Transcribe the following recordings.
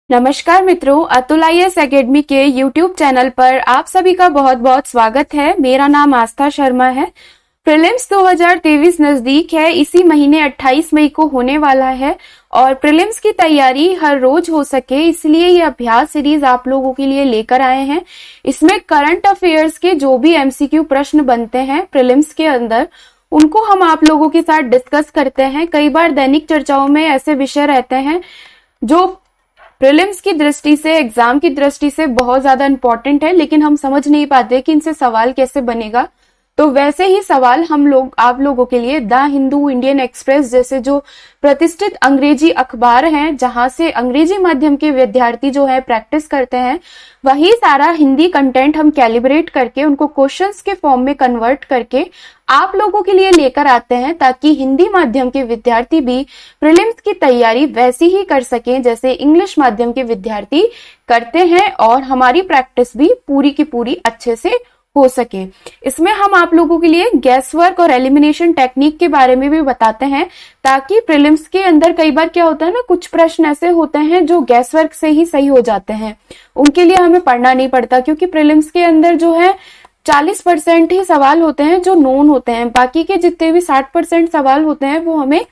नमस्कार मित्रों, Atul IAS academy के यूट्यूब चैनल पर आप सभी का बहुत बहुत स्वागत है। मेरा नाम आस्था शर्मा है। प्रीलिम्स 2023 नजदीक है। इसी महीने 28 मई को होने वाला है और प्रीलिम्स की तैयारी हर रोज हो सके इसलिए ये अभ्यास सीरीज आप लोगों के लिए लेकर आए हैं। इसमें करंट अफेयर्स के जो भी MCQ प्रश्न बनते हैं प्रीलिम्स के अंदर उनको हम आप लोगों के साथ डिस्कस करते हैं। कई बार दैनिक चर्चाओं में ऐसे विषय रहते हैं जो प्रीलिम्स की दृष्टि से, एग्जाम की दृष्टि से बहुत ज्यादा इंपॉर्टेंट है, लेकिन हम समझ नहीं पाते कि इनसे सवाल कैसे बनेगा। तो वैसे ही सवाल आप लोगों के लिए द हिंदू, इंडियन एक्सप्रेस जैसे जो प्रतिष्ठित अंग्रेजी अखबार हैं, जहां से अंग्रेजी माध्यम के विद्यार्थी जो है प्रैक्टिस करते हैं, वही सारा हिंदी कंटेंट हम कैलिब्रेट करके उनको क्वेश्चंस के फॉर्म में कन्वर्ट करके आप लोगों के लिए लेकर आते हैं, ताकि हिंदी माध्यम के विद्यार्थी भी प्रीलिम्स की तैयारी वैसी ही कर सकें जैसे इंग्लिश माध्यम के विद्यार्थी करते हैं और हमारी प्रैक्टिस भी पूरी की पूरी अच्छे से हो सके। इसमें हम आप लोगों के लिए गैस वर्क और एलिमिनेशन टेक्निक के बारे में भी बताते हैं, ताकि प्रीलिम्स के अंदर कई बार क्या होता है ना, कुछ प्रश्न ऐसे होते हैं जो गैस वर्क से ही सही हो जाते हैं, उनके लिए हमें पढ़ना नहीं पड़ता, क्योंकि प्रीलिम्स के अंदर जो है 40% ही सवाल होते हैं जो नोन होते हैं। बाकी के जितने भी 60% सवाल होते हैं वो हमें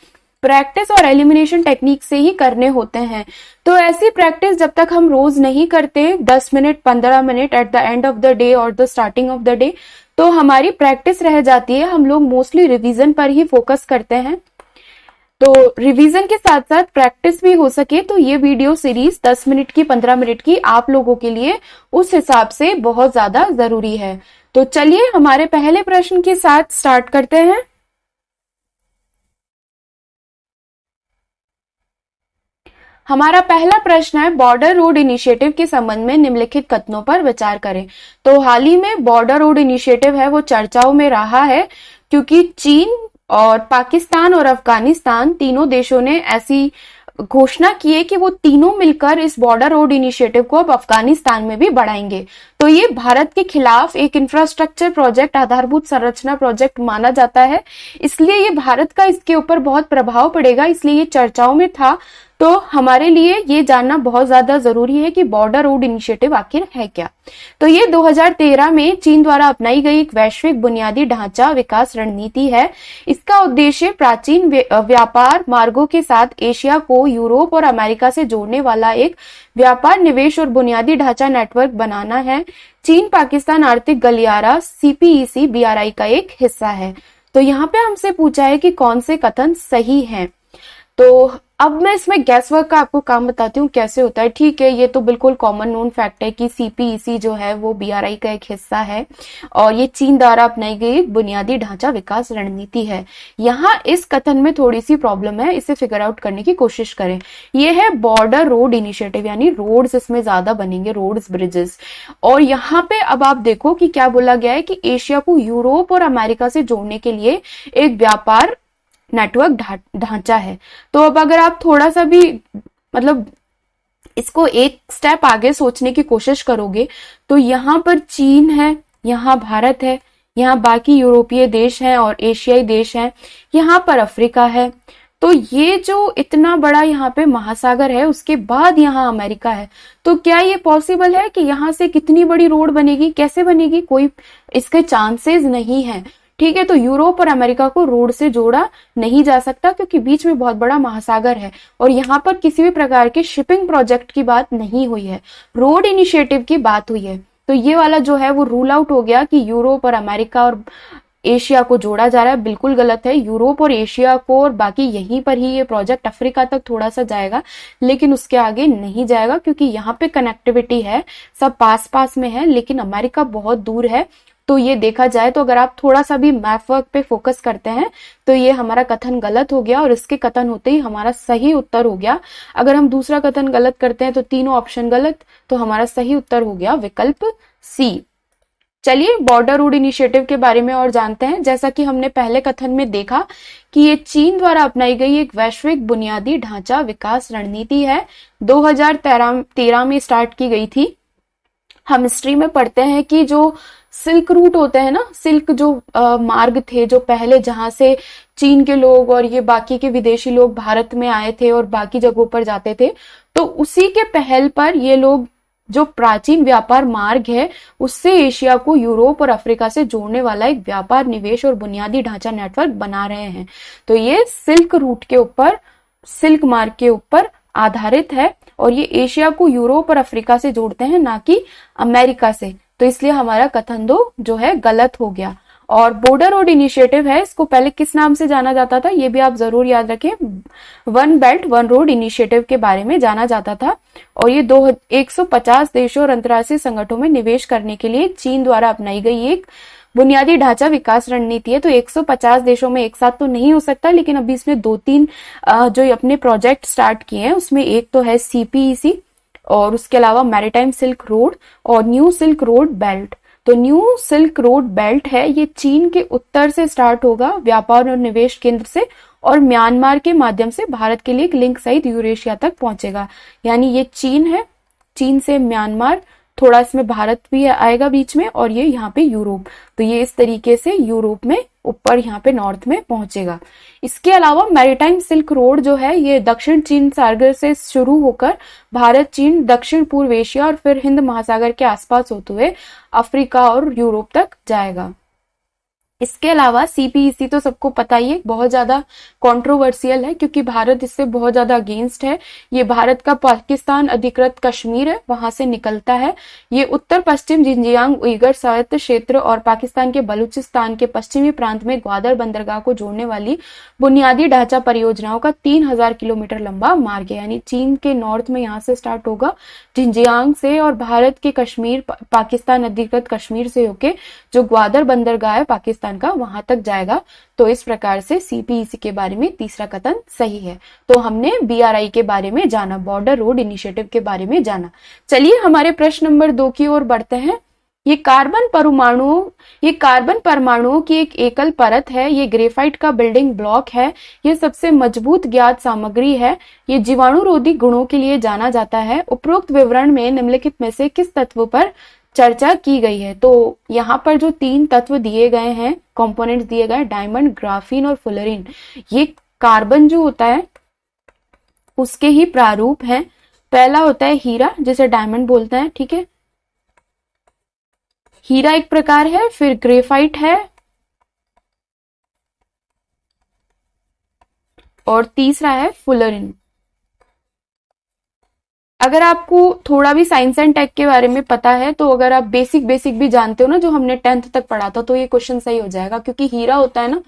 प्रैक्टिस और एलिमिनेशन टेक्निक से ही करने होते हैं। तो ऐसी प्रैक्टिस जब तक हम रोज नहीं करते 10 minute 15 minute at the end of the day और the starting of the day, तो हमारी प्रैक्टिस रह जाती है। हम लोग मोस्टली रिवीजन पर ही फोकस करते हैं, तो रिवीजन के साथ साथ प्रैक्टिस भी हो सके, तो ये वीडियो सीरीज 10 मिनट की 15 मिनट की आप लोगों के लिए उस हिसाब से बहुत ज्यादा जरूरी है। तो चलिए हमारे पहले प्रश्न के साथ स्टार्ट करते हैं। हमारा पहला प्रश्न है, बॉर्डर रोड इनिशिएटिव के संबंध में निम्नलिखित कथनों पर विचार करें। तो हाल ही में बॉर्डर रोड इनिशिएटिव है वो चर्चाओं में रहा है, क्योंकि चीन और पाकिस्तान और अफगानिस्तान तीनों देशों ने ऐसी घोषणा की है कि वो तीनों मिलकर इस बॉर्डर रोड इनिशिएटिव को अब अफगानिस्तान में भी बढ़ाएंगे। तो ये भारत के खिलाफ एक इंफ्रास्ट्रक्चर प्रोजेक्ट, आधारभूत संरचना प्रोजेक्ट माना जाता है, इसलिए ये भारत का इसके ऊपर बहुत प्रभाव पड़ेगा, इसलिए ये चर्चाओं में था। तो हमारे लिए ये जानना बहुत ज्यादा जरूरी है कि बॉर्डर रोड इनिशिएटिव आखिर है क्या। तो ये 2013 में चीन द्वारा अपनाई गई एक वैश्विक बुनियादी ढांचा विकास रणनीति है। इसका उद्देश्य प्राचीन व्यापार मार्गों के साथ एशिया को यूरोप और अमेरिका से जोड़ने वाला एक व्यापार, निवेश और बुनियादी ढांचा नेटवर्क बनाना है। चीन पाकिस्तान आर्थिक गलियारा CPEC BRI का एक हिस्सा है। तो यहाँ पे हमसे पूछा है कि कौन से कथन सही हैं। तो अब मैं इसमें गैस वर्क का आपको काम बताती हूँ कैसे होता है। ठीक है, ये तो बिल्कुल कॉमन नोन फैक्ट है कि CPEC जो है वो BRI का एक हिस्सा है और ये चीन द्वारा अपनाई गई बुनियादी ढांचा विकास रणनीति है। यहाँ इस कथन में थोड़ी सी प्रॉब्लम है, इसे फिगर आउट करने की कोशिश करें। ये है बॉर्डर रोड इनिशिएटिव, यानी रोड्स इसमें ज्यादा बनेंगे, रोड्स, ब्रिजेस। और यहाँ पे अब आप देखो कि क्या बोला गया है कि एशिया को यूरोप और अमेरिका से जोड़ने के लिए एक व्यापार नेटवर्क ढांचा है। तो अब अगर आप थोड़ा सा भी मतलब इसको एक स्टेप आगे सोचने की कोशिश करोगे, तो यहाँ पर चीन है, यहाँ भारत है, यहाँ बाकी यूरोपीय देश हैं और एशियाई देश हैं, यहाँ पर अफ्रीका है। तो ये जो इतना बड़ा यहाँ पे महासागर है, उसके बाद यहाँ अमेरिका है। तो क्या ये पॉसिबल है कि यहाँ से कितनी बड़ी रोड बनेगी, कैसे बनेगी? कोई इसके चांसेस नहीं है। ठीक है, तो यूरोप और अमेरिका को रोड से जोड़ा नहीं जा सकता, क्योंकि बीच में बहुत बड़ा महासागर है और यहाँ पर किसी भी प्रकार के शिपिंग प्रोजेक्ट की बात नहीं हुई है, रोड इनिशिएटिव की बात हुई है। तो ये वाला जो है वो रूल आउट हो गया कि यूरोप और अमेरिका और एशिया को जोड़ा जा रहा है, बिल्कुल गलत है। यूरोप और एशिया को और बाकी यहीं पर ही ये प्रोजेक्ट, अफ्रीका तक थोड़ा सा जाएगा लेकिन उसके आगे नहीं जाएगा, क्योंकि यहाँ पे कनेक्टिविटी है, सब पास पास में है, लेकिन अमेरिका बहुत दूर है। तो ये देखा जाए तो अगर आप थोड़ा सा भी मैप वर्क पे फोकस करते हैं तो ये हमारा कथन गलत हो गया और इसके कथन होते ही हमारा सही उत्तर हो गया। अगर हम दूसरा कथन गलत करते हैं तो तीनों ऑप्शन गलत, तो हमारा सही उत्तर हो गया विकल्प C। चलिए बॉर्डर रोड इनिशिएटिव के बारे में और जानते हैं। जैसा कि हमने पहले कथन में देखा कि ये चीन द्वारा अपनाई गई एक वैश्विक बुनियादी ढांचा विकास रणनीति है, 2013 में स्टार्ट की गई थी। हम हिस्ट्री में पढ़ते हैं कि जो सिल्क रूट होते हैं ना, सिल्क जो मार्ग थे जो पहले, जहां से चीन के लोग और ये बाकी के विदेशी लोग भारत में आए थे और बाकी जगहों पर जाते थे, तो उसी के पहल पर ये लोग जो प्राचीन व्यापार मार्ग है उससे एशिया को यूरोप और अफ्रीका से जोड़ने वाला एक व्यापार, निवेश और बुनियादी ढांचा नेटवर्क बना रहे हैं। तो ये सिल्क रूट के ऊपर, सिल्क मार्ग के ऊपर आधारित है और ये एशिया को यूरोप और अफ्रीका से जोड़ते हैं, ना कि अमेरिका से। तो इसलिए हमारा कथन दो जो है गलत हो गया। और बॉर्डर रोड इनिशिएटिव है, इसको पहले किस नाम से जाना जाता था, ये भी आप जरूर याद रखें। One belt one road initiative के बारे में जाना जाता था और ये 150 देशों और अंतर्राष्ट्रीय संगठनों में निवेश करने के लिए चीन द्वारा अपनाई गई एक बुनियादी ढांचा विकास रणनीति है। तो 150 देशों में एक साथ तो नहीं हो सकता, लेकिन अभी इसमें 2-3 जो अपने प्रोजेक्ट स्टार्ट किए हैं उसमें एक तो है CPEC और उसके अलावा मैरीटाइम सिल्क रोड और न्यू सिल्क रोड बेल्ट। तो न्यू सिल्क रोड बेल्ट है, ये चीन के उत्तर से स्टार्ट होगा व्यापार और निवेश केंद्र से और म्यांमार के माध्यम से भारत के लिए एक लिंक सहित यूरेशिया तक पहुंचेगा। यानी ये चीन है, चीन से म्यांमार, थोड़ा इसमें भारत भी आएगा बीच में और ये यहाँ पे यूरोप। तो ये इस तरीके से यूरोप में ऊपर यहाँ पे नॉर्थ में पहुंचेगा। इसके अलावा मैरीटाइम सिल्क रोड जो है ये दक्षिण चीन सागर से शुरू होकर भारत, चीन, दक्षिण पूर्व एशिया और फिर हिंद महासागर के आसपास होते हुए अफ्रीका और यूरोप तक जाएगा। इसके अलावा CPEC तो सबको पता ही है, बहुत ज्यादा कंट्रोवर्शियल है क्योंकि भारत इससे बहुत ज्यादा अगेंस्ट है। ये भारत का पाकिस्तान अधिकृत कश्मीर है, वहां से निकलता है। ये उत्तर पश्चिम जिंजियांग उइगर स्वायत्त क्षेत्र और पाकिस्तान के बलूचिस्तान के पश्चिमी प्रांत में ग्वादर बंदरगाह को जोड़ने वाली बुनियादी ढांचा परियोजनाओं का 3000 किलोमीटर लंबा मार्ग है। यानी चीन के नॉर्थ में यहाँ से स्टार्ट होगा जिंजियांग से और भारत के कश्मीर, पाकिस्तान अधिकृत कश्मीर से होके जो ग्वादर बंदरगाह है पाकिस्तान का, वहां तक जाएगा। तो इस प्रकार से CPEC के बारे में तीसरा कथन सही है। तो हमने BRI के बारे में जाना, बॉर्डर रोड इनिशिएटिव के बारे में जाना। चलिए हमारे प्रश्न नंबर 2 की ओर बढ़ते हैं। ये कार्बन परमाणुओं की एक एकल परत है। ये ग्रेफाइट का बिल्डिंग ब्लॉक है। ये सबसे मजबूत ज्ञात सामग्री है। ये जीवाणुरोधी गुणों के लिए जाना जाता है। उपरोक्त विवरण में निम्नलिखित में से किस तत्व पर चर्चा की गई है? तो यहाँ पर जो 3 तत्व दिए गए हैं, कंपोनेंट्स दिए गए, डायमंड, ग्राफीन और फुलरिन, ये कार्बन जो होता है उसके ही प्रारूप हैं। पहला होता है हीरा, जिसे डायमंड बोलते हैं, ठीक है। हीरा एक प्रकार है, फिर ग्रेफाइट है और तीसरा है फुलरिन। अगर आपको थोड़ा भी साइंस एंड टेक के बारे में पता है तो अगर आप बेसिक भी जानते हो ना, जो हमने 10th तक पढ़ा था, तो ये क्वेश्चन सही हो जाएगा। क्योंकि हीरा होता है ना,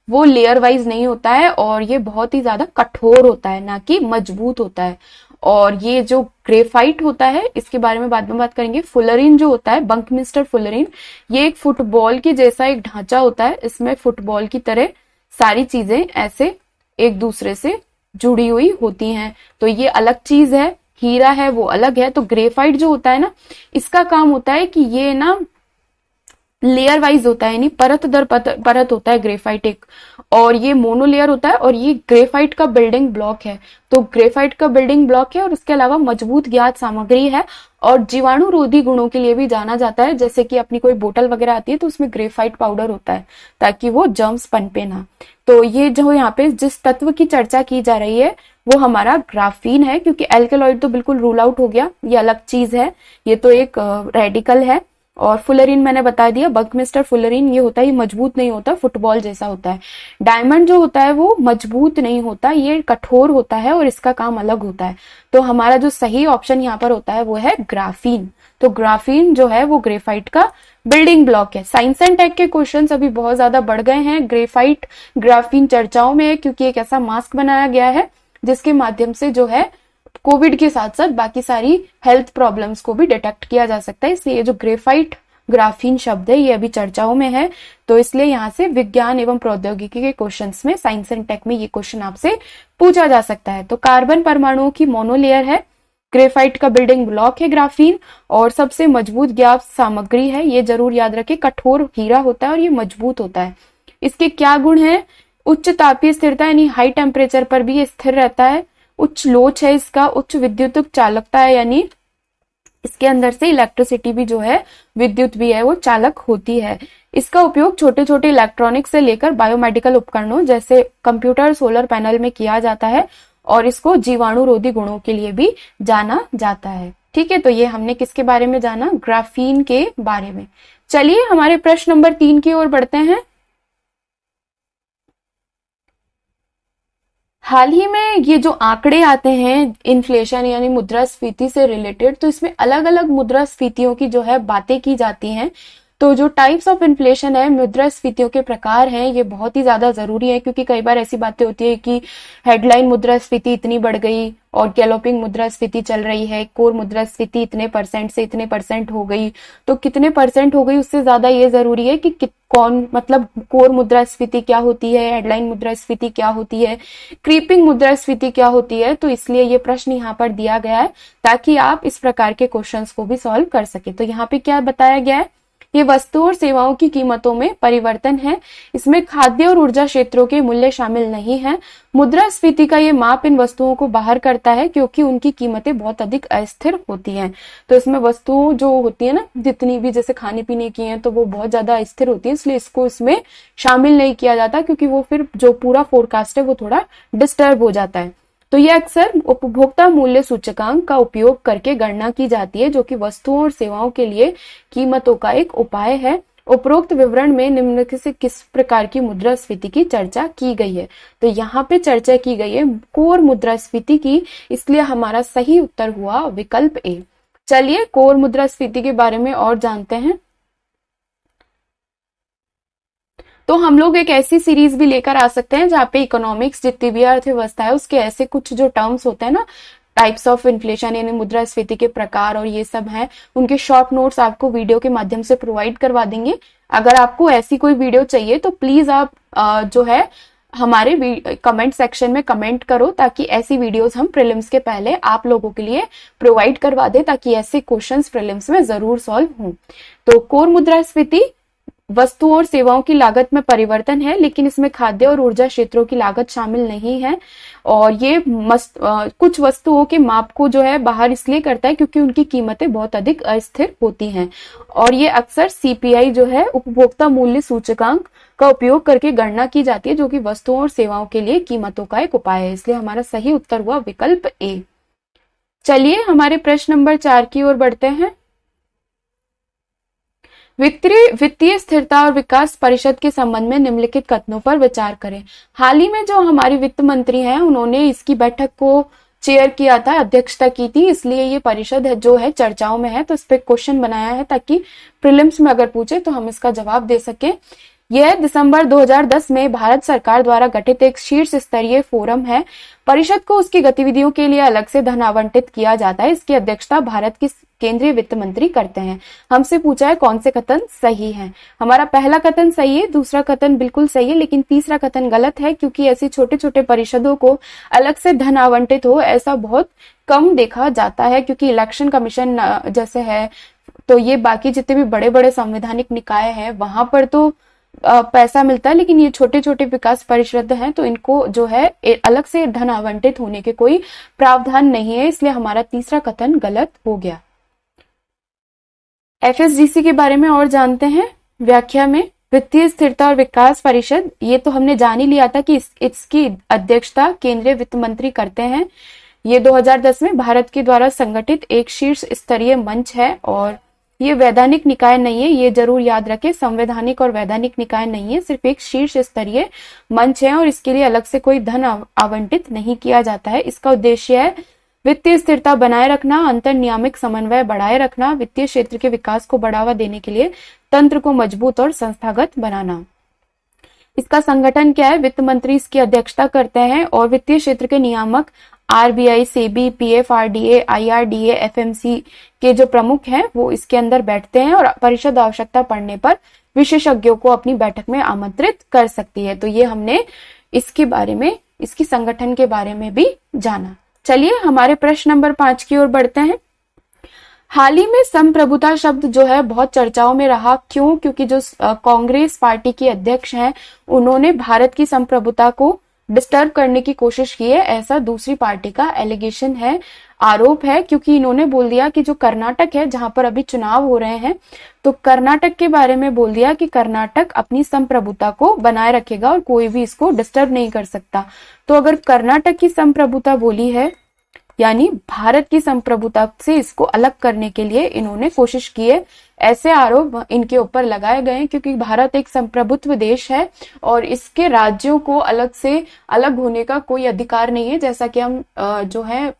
वो लेयर वाइज नहीं होता है और ये बहुत ही ज्यादा कठोर होता है, ना कि मजबूत होता है। और ये जो ग्रेफाइट होता है, इसके बारे में बाद में बात करेंगे। फुलरिन जो होता है, बंकमिस्टर फुलरिन, ये एक फुटबॉल की जैसा एक ढांचा होता है। इसमें फुटबॉल की तरह सारी चीजें ऐसे एक दूसरे से जुड़ी हुई होती हैं। तो ये अलग चीज है, हीरा है वो अलग है। तो ग्रेफाइट जो होता है ना, इसका काम होता है कि ये ना लेयर वाइज होता है, यानी परत दर परत होता है ग्रेफाइट एक, और ये मोनोलेयर होता है और ये ग्रेफाइट का बिल्डिंग ब्लॉक है। तो ग्रेफाइट का बिल्डिंग ब्लॉक है और उसके अलावा मजबूत ज्ञात सामग्री है और जीवाणु रोधी गुणों के लिए भी जाना जाता है। जैसे कि अपनी कोई बोतल वगैरह आती है तो उसमें ग्रेफाइट पाउडर होता है ताकि वो जर्म्स पनपे ना। तो ये जो यहाँ पे जिस तत्व की चर्चा की जा रही है वो हमारा ग्राफीन है, क्योंकि एल्केलॉइड तो बिल्कुल रूल आउट हो गया, ये अलग चीज है, ये तो एक रेडिकल है। और फुलरिन मैंने बता दिया, बंकमिस्टर फुलरिन, ये होता है, मजबूत नहीं होता, फुटबॉल जैसा होता है। डायमंड जो होता है वो मजबूत नहीं होता, ये कठोर होता है और इसका काम अलग होता है। तो हमारा जो सही ऑप्शन यहाँ पर होता है वो है ग्राफीन। तो ग्राफीन जो है वो ग्रेफाइट का बिल्डिंग ब्लॉक है। साइंस एंड टेक के क्वेश्चंस अभी बहुत ज्यादा बढ़ गए हैं। ग्रेफाइट, ग्राफीन चर्चाओं में है क्योंकि एक ऐसा मास्क बनाया गया है जिसके माध्यम से जो है कोविड के साथ साथ बाकी सारी हेल्थ प्रॉब्लम्स को भी डिटेक्ट किया जा सकता है। इसलिए जो ग्रेफाइट ग्राफीन शब्द है ये अभी चर्चाओं में है। तो इसलिए यहाँ से विज्ञान एवं प्रौद्योगिकी के क्वेश्चंस में, साइंस एंड टेक में ये क्वेश्चन आपसे पूछा जा सकता है। तो कार्बन परमाणुओं की मोनोलेयर है, ग्रेफाइट का बिल्डिंग ब्लॉक है ग्राफीन, और सबसे मजबूत ज्ञात सामग्री है, ये जरूर याद रखें, कठोर हीरा होता है और ये मजबूत होता है। इसके क्या गुण है? उच्च तापीय स्थिरता, यानी हाई टेम्परेचर पर भी ये स्थिर रहता है। उच्च लोच है इसका, उच्च विद्युत चालकता है, यानी इसके अंदर से इलेक्ट्रिसिटी भी जो है, विद्युत भी है, वो चालक होती है। इसका उपयोग छोटे छोटे इलेक्ट्रॉनिक से लेकर बायोमेडिकल उपकरणों जैसे कंप्यूटर, सोलर पैनल में किया जाता है। और इसको जीवाणुरोधी गुणों के लिए भी जाना जाता है। ठीक है, तो ये हमने किसके बारे में जाना, ग्राफीन के बारे में। चलिए हमारे प्रश्न नंबर 3 की ओर बढ़ते हैं। हाल ही में ये जो आंकड़े आते हैं इन्फ्लेशन यानी मुद्रास्फीति से रिलेटेड, तो इसमें अलग अलग मुद्रास्फीतियों की जो है बातें की जाती हैं। तो जो टाइप्स ऑफ इन्फ्लेशन है, मुद्रास्फीतियों के प्रकार हैं, ये बहुत ही ज्यादा जरूरी है, क्योंकि कई बार ऐसी बातें होती है कि हेडलाइन मुद्रास्फीति इतनी बढ़ गई और गैलोपिंग मुद्रास्फीति चल रही है, कोर मुद्रास्फीति इतने परसेंट से इतने परसेंट हो गई। तो कितने परसेंट हो गई उससे ज्यादा ये जरूरी है कि कौन, मतलब कोर मुद्रास्फीति क्या होती है, हेडलाइन मुद्रास्फीति क्या होती है, क्रीपिंग मुद्रास्फीति क्या होती है। तो इसलिए ये प्रश्न यहाँ पर दिया गया है ताकि आप इस प्रकार के क्वेश्चंस को भी सॉल्व कर सके। तो यहाँ पे क्या बताया गया है, ये वस्तुओं और सेवाओं की कीमतों में परिवर्तन है, इसमें खाद्य और ऊर्जा क्षेत्रों के मूल्य शामिल नहीं है। मुद्रास्फीति का ये माप इन वस्तुओं को बाहर करता है क्योंकि उनकी कीमतें बहुत अधिक अस्थिर होती हैं। तो इसमें वस्तुओं जो होती है ना, जितनी भी जैसे खाने पीने की हैं, तो वो बहुत ज्यादा अस्थिर होती है, इसलिए इसको इसमें शामिल नहीं किया जाता, क्योंकि वो फिर जो पूरा फोरकास्ट है वो थोड़ा डिस्टर्ब हो जाता है। तो ये अक्सर उपभोक्ता मूल्य सूचकांक का उपयोग करके गणना की जाती है, जो कि वस्तुओं और सेवाओं के लिए कीमतों का एक उपाय है। उपरोक्त विवरण में निम्नलिखित से किस प्रकार की मुद्रास्फीति की चर्चा की गई है। तो यहाँ पे चर्चा की गई है कोर मुद्रास्फीति की, इसलिए हमारा सही उत्तर हुआ विकल्प ए। चलिए कोर मुद्रास्फीति के बारे में और जानते हैं। तो हम लोग एक ऐसी सीरीज भी लेकर आ सकते हैं जहाँ पे इकोनॉमिक्स, जितनी भी अर्थव्यवस्था है उसके ऐसे कुछ जो टर्म्स होते हैं ना, टाइप्स ऑफ इन्फ्लेशन यानी मुद्रास्फीति के प्रकार और ये सब हैं, उनके शॉर्ट नोट्स आपको वीडियो के माध्यम से प्रोवाइड करवा देंगे। अगर आपको ऐसी कोई वीडियो चाहिए तो प्लीज आप जो है हमारे कमेंट सेक्शन में कमेंट करो, ताकि ऐसी वीडियोस हम प्रीलिम्स के पहले आप लोगों के लिए प्रोवाइड करवा दे, ताकि ऐसे क्वेश्चंस प्रीलिम्स में जरूर सॉल्व हों। तो कोर मुद्रास्फीति वस्तुओं और सेवाओं की लागत में परिवर्तन है, लेकिन इसमें खाद्य और ऊर्जा क्षेत्रों की लागत शामिल नहीं है। और ये कुछ वस्तुओं के माप को जो है बाहर इसलिए करता है क्योंकि उनकी कीमतें बहुत अधिक अस्थिर होती हैं। और ये अक्सर सीपीआई जो है, उपभोक्ता मूल्य सूचकांक का उपयोग करके गणना की जाती है, जो कि वस्तुओं और सेवाओं के लिए कीमतों का एक उपाय है। इसलिए हमारा सही उत्तर हुआ विकल्प ए। चलिए हमारे प्रश्न नंबर 4 की ओर बढ़ते हैं। वित्तीय स्थिरता और विकास परिषद के संबंध में निम्नलिखित कथनों पर विचार करें। हाल ही में जो हमारी वित्त मंत्री हैं, उन्होंने इसकी बैठक को चेयर किया था, अध्यक्षता की थी, इसलिए ये परिषद है जो है चर्चाओं में है। तो इस पे क्वेश्चन बनाया है ताकि प्रीलिम्स में अगर पूछे तो हम इसका जवाब दे सकें। यह दिसंबर 2010 में भारत सरकार द्वारा गठित एक शीर्ष स्तरीय फोरम है। परिषद को उसकी गतिविधियों के लिए अलग से धन आवंटित किया जाता है। इसकी अध्यक्षता भारत की केंद्रीय वित्त मंत्री करते हैं। हमसे पूछा है कौन से कथन सही हैं। हमारा पहला कथन सही है, दूसरा कथन बिल्कुल सही है, लेकिन तीसरा कथन गलत है, क्योंकि ऐसी छोटे छोटे परिषदों को अलग से धन आवंटित हो ऐसा बहुत कम देखा जाता है। क्योंकि इलेक्शन कमीशन जैसे है, तो ये बाकी जितने भी बड़े बड़े संवैधानिक निकाय हैं वहां पर तो पैसा मिलता है, लेकिन ये छोटे छोटे विकास परिषद हैं तो इनको जो है अलग से धन आवंटित होने के कोई प्रावधान नहीं है। इसलिए हमारा तीसरा कथन गलत हो गया। एफएसडीसी के बारे में और जानते हैं। व्याख्या में वित्तीय स्थिरता और विकास परिषद, ये तो हमने जान ही लिया था कि इसकी अध्यक्षता केंद्रीय वित्त मंत्री करते हैं। ये 2010 में भारत के द्वारा संगठित एक शीर्ष स्तरीय मंच है और ये वैधानिक निकाय नहीं है, ये जरूर याद रखें। संवैधानिक और वैधानिक निकाय नहीं है, सिर्फ एक शीर्ष स्तरीय मंच है और इसके लिए अलग से कोई धन आवंटित नहीं किया जाता है। इसका उद्देश्य है वित्तीय स्थिरता बनाए रखना, अंतर नियामक समन्वय बढ़ाए रखना, वित्तीय क्षेत्र के विकास को बढ़ावा देने के लिए तंत्र को मजबूत और संस्थागत बनाना। इसका संगठन क्या है? वित्त मंत्री इसकी अध्यक्षता करते हैं और वित्तीय क्षेत्र के नियामक RBI, SEBI, PFRDA, IRDA, FMC के जो प्रमुख हैं वो इसके अंदर बैठते हैं और परिषद आवश्यकता पड़ने पर विशेषज्ञों को अपनी बैठक में आमंत्रित कर सकती है। तो ये हमने इसके बारे में, इसकी संगठन के बारे में भी जाना। चलिए हमारे प्रश्न नंबर 5 की ओर बढ़ते हैं। हाल ही में संप्रभुता शब्द जो है बहुत चर्चाओं में रहा। क्यों? क्योंकि जो कांग्रेस पार्टी के अध्यक्ष हैं उन्होंने भारत की संप्रभुता को डिस्टर्ब करने की कोशिश की है, ऐसा दूसरी पार्टी का एलिगेशन है, आरोप है। क्योंकि इन्होंने बोल दिया कि जो कर्नाटक है जहां पर अभी चुनाव हो रहे हैं, तो कर्नाटक के बारे में बोल दिया कि कर्नाटक अपनी संप्रभुता को बनाए रखेगा और कोई भी इसको डिस्टर्ब नहीं कर सकता। तो अगर कर्नाटक की संप्रभुता बोली है, यानी भारत की संप्रभुता से इसको अलग करने के लिए इन्होंने कोशिश की है, ऐसे आरोप इनके ऊपर लगाए गए हैं। क्योंकि भारत एक संप्रभुत्व देश है और इसके राज्यों को अलग होने का कोई अधिकार नहीं है, जैसा कि हम जो है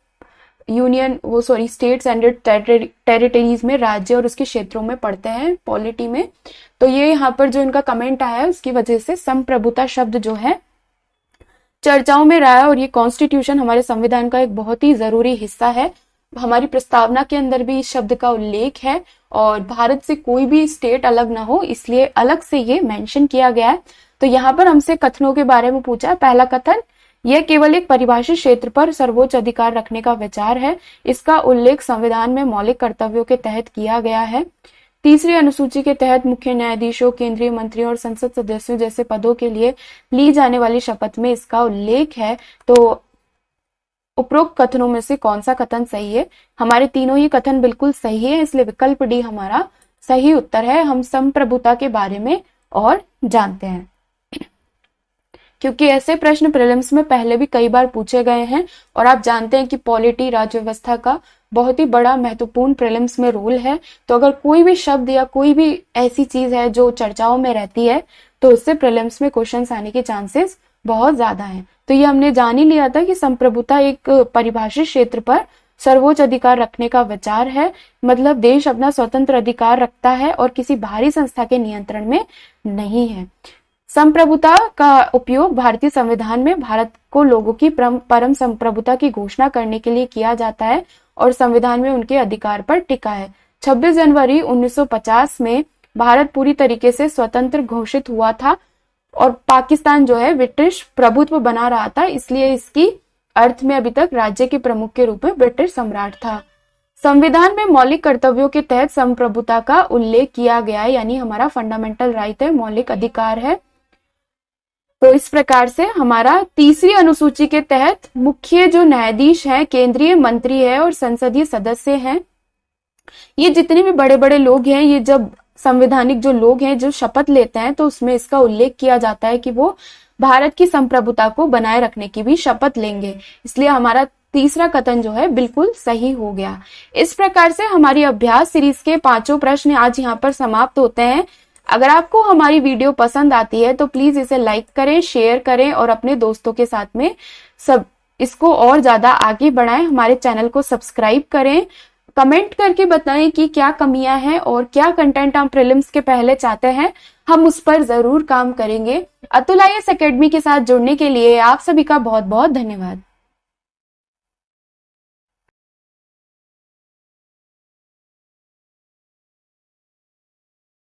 स्टेट्स एंड टेरिटरीज में, राज्य और उसके क्षेत्रों में पढ़ते हैं पॉलिटी में। तो ये यहाँ पर जो इनका कमेंट आया है उसकी वजह से संप्रभुता शब्द जो है चर्चाओं में रहा है। और ये कॉन्स्टिट्यूशन हमारे संविधान का एक बहुत ही जरूरी हिस्सा है। हमारी प्रस्तावना के अंदर भी इस शब्द का उल्लेख है और भारत से कोई भी स्टेट अलग ना हो, इसलिए अलग से ये मेंशन किया गया है। तो यहाँ पर हमसे कथनों के बारे में पूछा है। पहला कथन, यह केवल एक परिभाषित क्षेत्र पर सर्वोच्च अधिकार रखने का विचार है। इसका उल्लेख संविधान में मौलिक कर्तव्यों के तहत किया गया है। तीसरी अनुसूची के तहत मुख्य न्यायाधीशों, केंद्रीय मंत्रियों और संसद सदस्यों जैसे पदों के लिए ली जाने वाली शपथ में इसका उल्लेख है। तो उपरोक्त कथनों में से कौन सा कथन सही है? हमारे तीनों ही कथन बिल्कुल सही है, इसलिए विकल्प डी हमारा सही उत्तर है। हम संप्रभुता के बारे में और जानते हैं, क्योंकि ऐसे प्रश्न प्रीलिम्स में पहले भी कई बार पूछे गए हैं और आप जानते हैं कि पॉलिटी, राज्य व्यवस्था का बहुत ही बड़ा महत्वपूर्ण प्रीलिम्स में रोल है। तो अगर कोई भी शब्द या कोई भी ऐसी चीज है जो चर्चाओं में रहती है, तो उससे प्रीलिम्स में क्वेश्चंस आने के चांसेस बहुत ज्यादा हैं। तो ये हमने जान ही लिया था कि संप्रभुता एक परिभाषित क्षेत्र पर सर्वोच्च अधिकार रखने का विचार है। मतलब देश अपना स्वतंत्र अधिकार रखता है और किसी बाहरी संस्था के नियंत्रण में नहीं है। संप्रभुता का उपयोग भारतीय संविधान में भारत को लोगों की परम संप्रभुता की घोषणा करने के लिए किया जाता है और संविधान में उनके अधिकार पर टिका है। 26 जनवरी 1950 में भारत पूरी तरीके से स्वतंत्र घोषित हुआ था और पाकिस्तान जो है ब्रिटिश प्रभुत्व बना रहा था, इसलिए इसकी अर्थ में अभी तक राज्य के प्रमुख के रूप में ब्रिटिश सम्राट था। संविधान में मौलिक कर्तव्यों के तहत संप्रभुता का उल्लेख किया गया है, यानी हमारा फंडामेंटल राइट है, मौलिक अधिकार है। तो इस प्रकार से हमारा तीसरी अनुसूची के तहत मुख्य जो न्यायाधीश हैं, केंद्रीय मंत्री है और संसदीय सदस्य हैं, ये जितने भी बड़े बड़े लोग हैं, ये जब संवैधानिक जो लोग हैं जो शपथ लेते हैं, तो उसमें इसका उल्लेख किया जाता है कि वो भारत की संप्रभुता को बनाए रखने की भी शपथ लेंगे। इसलिए हमारा तीसरा कथन जो है बिल्कुल सही हो गया। इस प्रकार से हमारी अभ्यास सीरीज के 5 प्रश्न आज यहाँ पर समाप्त होते हैं। अगर आपको हमारी वीडियो पसंद आती है तो प्लीज इसे लाइक करें, शेयर करें और अपने दोस्तों के साथ में सब इसको और ज्यादा आगे बढ़ाएं। हमारे चैनल को सब्सक्राइब करें, कमेंट करके बताएं कि क्या कमियां हैं और क्या कंटेंट हम प्रीलिम्स के पहले चाहते हैं, हम उस पर जरूर काम करेंगे। अतुल IAS एकेडमी के साथ जुड़ने के लिए आप सभी का बहुत बहुत धन्यवाद।